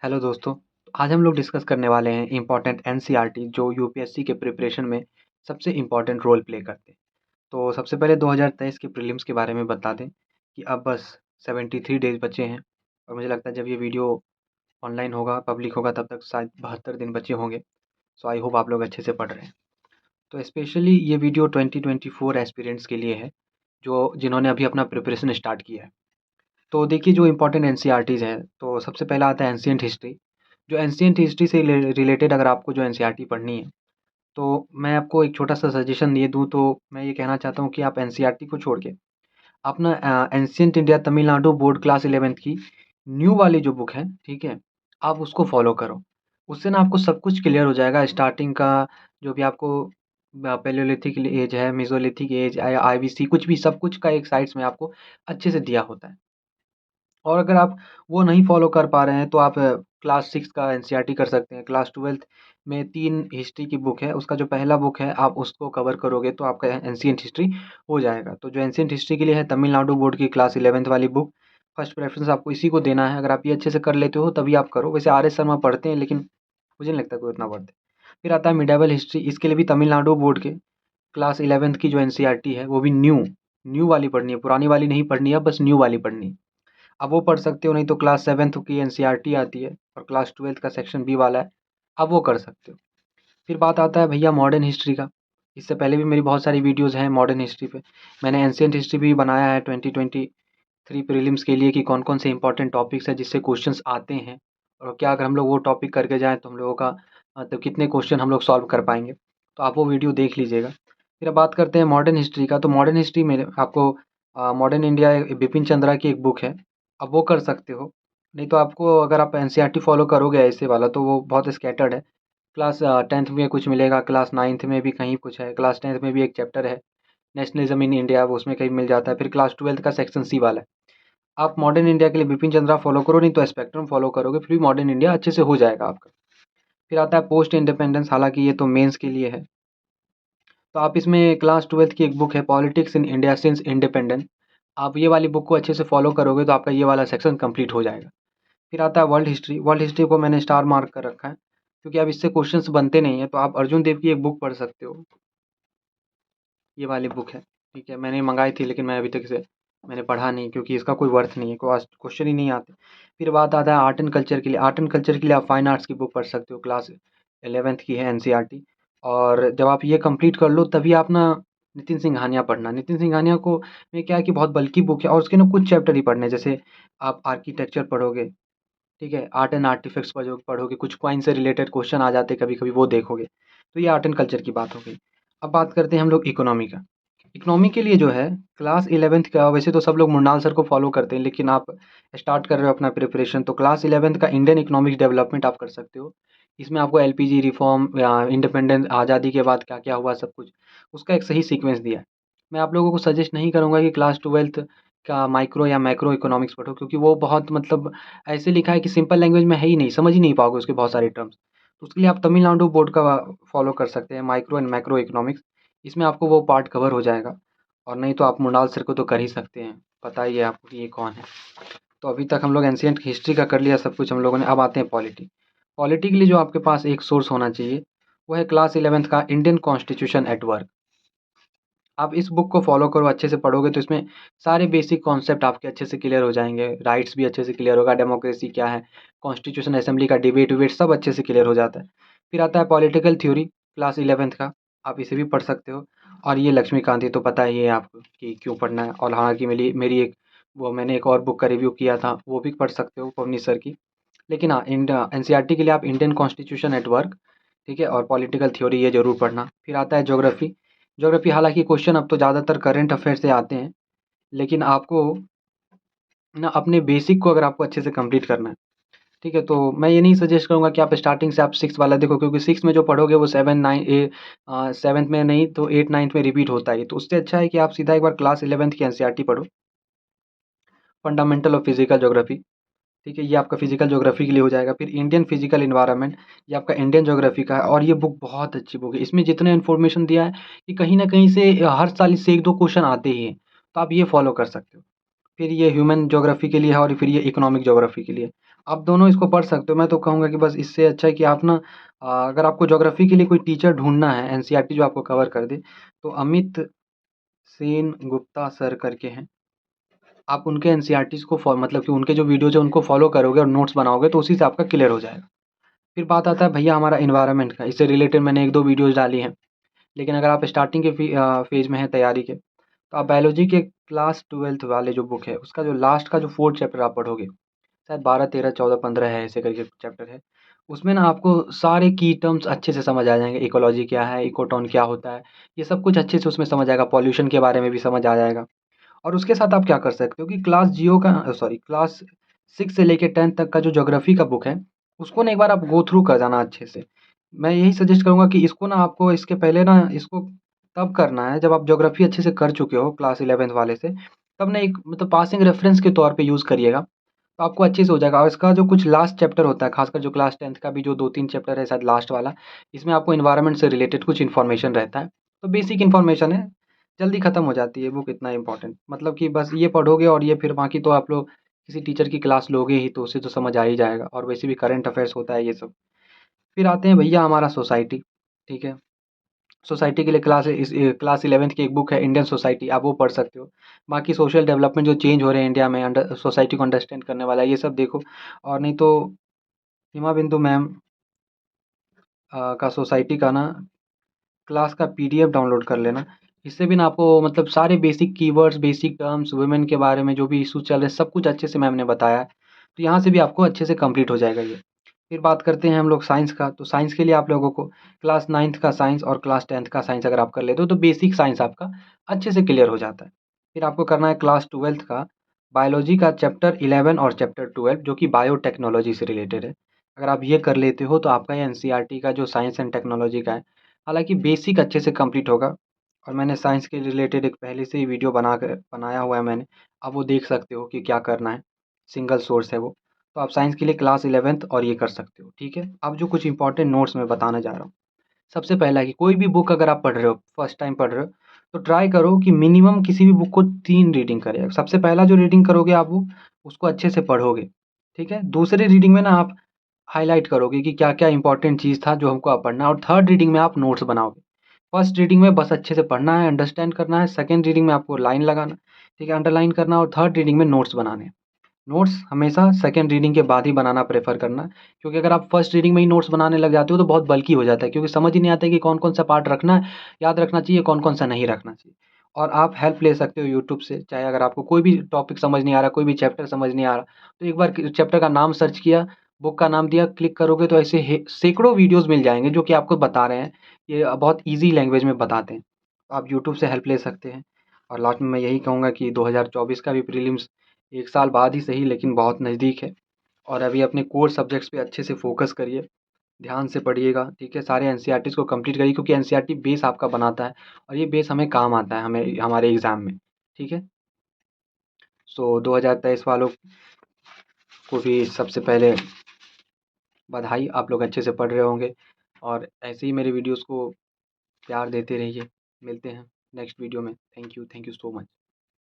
Hello दोस्तों, आज हम लोग डिस्कस करने वाले हैं इम्पॉर्टेंट एनसीईआरटी जो यूपीएससी के प्रिपरेशन में सबसे इम्पॉर्टेंट रोल प्ले करते हैं। तो सबसे पहले 2023 के प्रीलिम्स के बारे में बता दें कि अब बस 73 डेज़ बचे हैं और मुझे लगता है जब ये वीडियो ऑनलाइन होगा, पब्लिक होगा तब तक शायद 72 दिन बचे होंगे। सो आई होप आप लोग अच्छे से पढ़ रहे हैं। तो स्पेशली ये वीडियो 2024 एस्पिरेंट्स के लिए है, जो जिन्होंने अभी अपना प्रिपरेशन स्टार्ट किया है। तो देखिए जो इम्पोर्टेंट एनसीईआरटीज़ हैं, तो सबसे पहला आता है एंशिएंट हिस्ट्री। जो एंशिएंट हिस्ट्री से रिलेटेड अगर आपको जो एनसीईआरटी पढ़नी है, तो मैं आपको एक छोटा-सा सजेशन ये दूँ तो मैं ये कहना चाहता हूँ कि आप एनसीईआरटी को छोड़ के आप ना ancient India Tamil Nadu board class 11th की न्यू वाली जो बुक है, ठीक है? आप उसको फ़ॉलो करो। उससे ना आपको सब कुछ क्लियर हो जाएगा स्टार्टिंग का जो भी आपको पैलियोलिथिक एज है, मेसोलिथिक एज, आईवीसी कुछ भी सब कुछ का एक साइड्स में आपको अच्छे से दिया होता है। और अगर आप वो नहीं फ़ॉलो कर पा रहे हैं तो आप क्लास 6 का एनसीईआरटी कर सकते हैं। क्लास 12th में 3 हिस्ट्री की बुक है, उसका जो पहला बुक है आप उसको कवर करोगे तो आपका एंशिएंट हिस्ट्री हो जाएगा। तो जो एंशिएंट हिस्ट्री के लिए है तमिलनाडु बोर्ड की क्लास 11th वाली बुक, फर्स्ट प्रेफ़रेंस आपको इसी को देना है। अगर आप ये अच्छे से कर लेते हो तभी आप करो। वैसे आर एस शर्मा पढ़ते हैं लेकिन मुझे नहीं लगता कोई उतना वर्थ है। फिर आता है मिडावल हिस्ट्री, इसके लिए भी तमिलनाडु बोर्ड के क्लास 11th की जो एनसीईआरटी है वो भी न्यू वाली पढ़नी है, पुरानी वाली नहीं पढ़नी है, बस न्यू वाली पढ़नी है। आप वो पढ़ सकते हो, नहीं तो क्लास 7th की एनसीईआरटी आती है और क्लास 12th का सेक्शन बी वाला है, आप वो कर सकते हो। फिर बात आता है भैया मॉडर्न हिस्ट्री का। इससे पहले भी मेरी बहुत सारी वीडियोज़ हैं मॉडर्न हिस्ट्री पे। मैंने एंशिएंट हिस्ट्री भी बनाया है 2023 प्रीलिम्स के लिए कि कौन-कौन से इंपॉर्टेंट टॉपिक्स हैं जिससे क्वेश्चंस आते हैं और क्या अगर हम लोग वो टॉपिक करके जाएँ तो हम लोगों का मतलब कितने क्वेश्चन हम लोग सॉल्व कर पाएँगे। तो आप वो वीडियो देख लीजिएगा। फिर अब बात करते हैं मॉडर्न हिस्ट्री का, तो मॉडर्न हिस्ट्री में आपको मॉडर्न इंडिया बिपिन चंद्रा की एक बुक है, आप वो कर सकते हो। नहीं तो आपको अगर आप एनसीईआरटी फ़ॉलो करोगे ऐसे वाला तो वो बहुत स्कैटर्ड है। क्लास 10th में कुछ मिलेगा, क्लास 9th में भी कहीं कुछ है, क्लास 10th में भी एक चैप्टर है, नेशनलिज़्म इन इंडिया वो उसमें कहीं मिल जाता है, फिर क्लास 12th का सेक्शन सी वाला है। आप मॉडर्न इंडिया के लिए बिपिन चंद्रा फ़ॉलो करो, नहीं तो स्पेक्ट्रम फ़ॉलो करोगे, फिर भी मॉडर्न इंडिया अच्छे से हो जाएगा आपका। फिर आता है पोस्ट इंडिपेंडेंस, हालाँकि ये तो मेंस के लिए है। तो आप इसमें क्लास 12th की एक बुक है politics in India since independence, आप ये वाली बुक को अच्छे से फ़ॉलो करोगे तो आपका ये वाला सेक्शन कंप्लीट हो जाएगा। फिर आता है वर्ल्ड हिस्ट्री को मैंने स्टार मार्क कर रखा है, क्योंकि अब इससे क्वेश्चंस बनते नहीं हैं, तो आप अर्जुन देव की एक बुक पढ़ सकते हो। ये वाली बुक है, ठीक है? मैंने मँगाई थी लेकिन मैं अभी तक इसे मैंने पढ़ा नहीं क्योंकि इसका कोई वर्थ नहीं है, कोई क्वेश्चन ही नहीं आते। फिर बात आता है आर्ट एंड कल्चर के लिए, आर्ट एंड कल्चर के लिए आप फाइन आर्ट्स की बुक पढ़ सकते हो, क्लास 11th की है एनसीईआरटी। और जब आप ये कंप्लीट कर लो तभी आप ना नितिन सिंघानिया पढ़ना। नितिन सिंघानिया को में क्या है कि बहुत बल्की बुक है और उसके ना कुछ चैप्टर ही पढ़ने हैं, जैसे आप आर्किटेक्चर पढ़ोगे, ठीक है? आर्ट एंड आर्टिफैक्ट्स पढ़ोगे, कुछ कॉइन से रिलेटेड क्वेश्चन आ जाते हैं कभी-कभी वो देखोगे। तो ये आर्ट एंड कल्चर की बात हो गई। अब बात करते हैं हम लोग इकोनॉमी का। इकोनॉमी के लिए जो है क्लास 11th का वैसे तो सब लोग मृणाल सर को फॉलो करते हैं, लेकिन आप स्टार्ट कर रहे हो अपना प्रिपरेशन तो क्लास 11th का इंडियन इकोनॉमिक डेवलपमेंट आप कर सकते हो। इसमें आपको एलपीजी रिफॉर्म या इंडिपेंडेंस आज़ादी के बाद क्या-क्या हुआ सब कुछ, उसका एक सही सीक्वेंस दिया है। मैं आप लोगों को सजेस्ट नहीं करूँगा कि क्लास 12th का माइक्रो या मैक्रो इकोनॉमिक्स पढ़ो, क्योंकि वो बहुत मतलब ऐसे लिखा है कि सिंपल लैंग्वेज में है ही नहीं, समझ ही नहीं पाओगे उसके बहुत सारे टर्म्स। तो उसके लिए आप तमिलनाडु बोर्ड का फॉलो कर सकते हैं, माइक्रो एंड मैक्रो इकोनॉमिक्स। इसमें आपको वो पार्ट कवर हो जाएगा। और नहीं तो आप मृणाल सर को तो कर ही सकते हैं, पता ही है आपको कि ये कौन है। तो अभी तक हम लोग एंशिएंट हिस्ट्री का कर लिया सब कुछ हम लोगों ने, अब आते हैं पॉलिटी। पॉलिटी के लिए जो आपके पास एक सोर्स होना चाहिए, वो है क्लास 11th का इंडियन कॉन्स्टिट्यूशन एट वर्क। आप इस बुक को फॉलो करो, अच्छे से पढ़ोगे तो इसमें सारे बेसिक कॉन्सेप्ट आपके अच्छे से क्लियर हो जाएँगे, राइट्स भी अच्छे से क्लियर होगा, डेमोक्रेसी क्या है, कॉन्स्टिट्यूशन असेंबली का डिबेट-विबेट सब अच्छे से क्लियर हो जाता है। फिर आता है पॉलिटिकल थ्योरी क्लास 11th का, आप इसे भी पढ़ सकते हो। और ये लक्ष्मीकांत, ये तो पता ही है आपको कि क्यों पढ़ना है, और हालाँकि मेरी मेरी एक वो मैंने एक और बुक का रिव्यू किया था, वो भी पढ़ सकते हो पवनी सर की। लेकिन हाँ, एनसीईआरटी के लिए आप इंडियन कॉन्स्टिट्यूशन एट वर्क, ठीक है? और पॉलिटिकल थ्योरी ये ज़रूर पढ़ना। फिर आता है ज्योग्राफी। ज्योग्राफी हालाँकि क्वेश्चन अब तो ज़्यादातर करंट अफ़ेयर से आते हैं, लेकिन आपको ना अपने बेसिक को अगर आपको अच्छे से कंप्लीट करना है, ठीक है? तो मैं ये नहीं सजेस्ट करूँगा कि आप स्टार्टिंग से आप 6 वाला देखो, क्योंकि 6 में जो पढ़ोगे वो 7th में नहीं तो 8-9th में रिपीट होता है ये। तो उससे अच्छा है कि आप सीधा एक बार क्लास 11th की एनसीईआरटी पढ़ो, फंडामेंटल ऑफ फिज़िकल ज्योग्राफी, ठीक है? ये आपका फिज़िकल ज्योग्राफी के लिए हो जाएगा। फिर इंडियन फिज़िकल एनवायरनमेंट, ये आपका इंडियन ज्योग्राफी का है और ये बुक बहुत अच्छी बुक है। इसमें जितना इन्फॉर्मेशन दिया है कि कहीं न कहीं से हर साल इससे 1-2 क्वेश्चन आते ही हैं, तो आप ये फॉलो कर सकते हो। फिर ये ह्यूमन ज्योग्राफी के लिए है और फिर ये इकोनॉमिक ज्योग्राफी के लिए। आप दोनों इसको पढ़ सकते हो। मैं तो कहूँगा कि बस इससे अच्छा है कि आप ना अगर आपको ज्योग्राफी के लिए कोई टीचर ढूँढना है एनसीईआरटी जो आपको कवर कर दे, तो अमित सेन गुप्ता सर करके हैं। आप उनके एनसीईआरटीज़ को मतलब कि उनके जो वीडियोज़ हैं उनको फॉलो करोगे और नोट्स बनाओगे तो उसी से आपका क्लियर हो जाएगा। फिर बात आता है भैया हमारा एनवायरनमेंट का, इससे रिलेटेड मैंने 1-2 वीडियोज़ डाली हैं। लेकिन अगर आप स्टार्टिंग के फेज़ में हैं तैयारी के, तो आप बायोलॉजी के क्लास 12th वाले जो बुक है, उसका जो लास्ट का जो 4th चैप्टर आप पढ़ोगे, शायद 12, 13, 14, 15 है, ऐसे करके चैप्टर है। उसमें ना आपको सारे की टर्म्स अच्छे से समझ आ जाएँगे, इकोलॉजी क्या है, इकोटोन क्या होता है, ये सब कुछ अच्छे से उसमें समझ आएगा, पॉल्यूशन के बारे में भी समझ आ जाएगा। और उसके साथ आप क्या कर सकते हो कि क्लास 6 से लेके 10th तक का जो ज्योग्राफी का बुक है, उसको ना एक बार आप गो थ्रू कर जाना अच्छे से। मैं यही सजेस्ट करूँगा कि इसको ना आपको इसके पहले ना इसको तब करना है जब आप ज्योग्राफी अच्छे से कर चुके हो क्लास 11th वाले से, तब ना एक मतलब पासिंग रेफरेंस के तौर पे यूज़ करिएगा, तो आपको अच्छे से हो जाएगा। और इसका जो कुछ लास्ट चैप्टर होता है, खासकर जो क्लास 10th का भी जो 2-3 चैप्टर है शायद लास्ट वाला, इसमें आपको एनवायरनमेंट से रिलेटेड कुछ इन्फॉर्मेशन रहता है। तो बेसिक इन्फॉर्मेशन है, जल्दी ख़त्म हो जाती है बुक, इतना इम्पोर्टेंट मतलब कि बस ये पढ़ोगे और ये फिर बाकी तो आप लोग किसी टीचर की क्लास लोगे ही तो उससे तो समझ आ ही जाएगा, और वैसे भी करंट अफेयर्स होता है ये सब। फिर आते हैं भैया हमारा सोसाइटी, ठीक है? सोसाइटी के लिए क्लास 11th की एक बुक है इंडियन सोसाइटी, आप वो पढ़ सकते हो। बाकी सोशल डेवलपमेंट जो चेंज हो रहे हैं इंडिया में सोसाइटी को अंडरस्टैंड करने वाला है, ये सब देखो। और नहीं तो हिमा बिंदु मैम का सोसाइटी का ना क्लास का पीडीएफ डाउनलोड कर लेना। इससे भी ना आपको मतलब सारे basic keywords, basic terms, women के बारे में जो भी इश्यूज़ चल रहे हैं, सब कुछ अच्छे से मैम ने बताया है। तो यहाँ से भी आपको अच्छे से कंप्लीट हो जाएगा ये। फिर बात करते हैं हम लोग साइंस का, तो साइंस के लिए आप लोगों को क्लास 9th का साइंस और क्लास 10th का साइंस अगर आप कर लेते हो, तो बेसिक साइंस आपका अच्छे से क्लियर हो जाता है। फिर आपको करना है क्लास 12th का बायोलॉजी का चैप्टर 11 और चैप्टर 12 जो कि बायोटेक्नोलॉजी से रिलेटेड है। अगर आप ये कर लेते हो, तो आपका ये एनसीईआरटी का जो साइंस एंड टेक्नोलॉजी का है, हालाँकि बेसिक अच्छे से कंप्लीट होगा। और मैंने साइंस के रिलेटेड एक पहले से ही वीडियो बनाया हुआ है मैंने, आप वो देख सकते हो कि क्या करना है, सिंगल सोर्स है वो। तो आप साइंस के लिए क्लास 11th और ये कर सकते हो, ठीक है? अब जो कुछ इंपॉर्टेंट नोट्स मैं बताने जा रहा हूँ। सबसे पहला है कि कोई भी बुक अगर आप पढ़ रहे हो, फर्स्ट टाइम पढ़ रहे हो, तो ट्राई करो कि मिनिमम किसी भी बुक को 3 रीडिंग करें। सबसे पहला जो रीडिंग करोगे आप वो, उसको अच्छे से पढ़ोगे, ठीक है? दूसरी रीडिंग में ना आप हाइलाइट करोगे कि क्या-क्या इंपॉर्टेंट चीज़ था जो हमको अब पढ़ना है, और थर्ड रीडिंग में आप नोट्स बनाओगे। फर्स्ट रीडिंग में बस अच्छे से पढ़ना है, अंडरस्टैंड करना है, सेकंड रीडिंग में आपको लाइन लगाना, ठीक है? अंडरलाइन करना, और थर्ड रीडिंग में नोट्स बनाने हैं। नोट्स हमेशा सेकंड रीडिंग के बाद ही बनाना प्रेफ़र करना, क्योंकि अगर आप फर्स्ट रीडिंग में ही नोट्स बनाने लग जाते हो तो बहुत बल्की हो जाता है, क्योंकि समझ ही नहीं आता है कि कौन-कौन सा पार्ट रखना है, याद रखना चाहिए, कौन-कौन सा नहीं रखना चाहिए। और आप हेल्प ले सकते हो यूट्यूब से, चाहे अगर आपको कोई भी टॉपिक समझ नहीं आ रहा, कोई भी चैप्टर समझ नहीं आ रहा, तो एक बार चैप्टर का नाम सर्च किया, बुक का नाम दिया, क्लिक करोगे तो ऐसे सैकड़ों वीडियोज़ मिल जाएँगे जो कि आपको बता रहे हैं। ये बहुत ईज़ी लैंग्वेज में बताते हैं। तो आप यूट्यूब से हेल्प ले सकते हैं। और लास्ट में मैं यही कहूँगा कि 2024 का भी प्रीलिम्स 1 साल बाद ही सही लेकिन बहुत नज़दीक है, और अभी अपने कोर सब्जेक्ट्स पे अच्छे से फ़ोकस करिए, ध्यान से पढ़िएगा, ठीक है? सारे एनसीईआरटीज़ को कंप्लीट करिए, क्योंकि एनसीईआरटी बेस आपका बनाता है, और ये बेस हमें काम आता है, हमें हमारे एग्ज़ाम में, ठीक है? सो 2023 वालों को भी सबसे पहले बधाई, आप लोग अच्छे से पढ़ रहे होंगे, और ऐसे ही मेरे वीडियोज़ को प्यार देते रहिए। मिलते हैं नेक्स्ट वीडियो में। Thank you so much.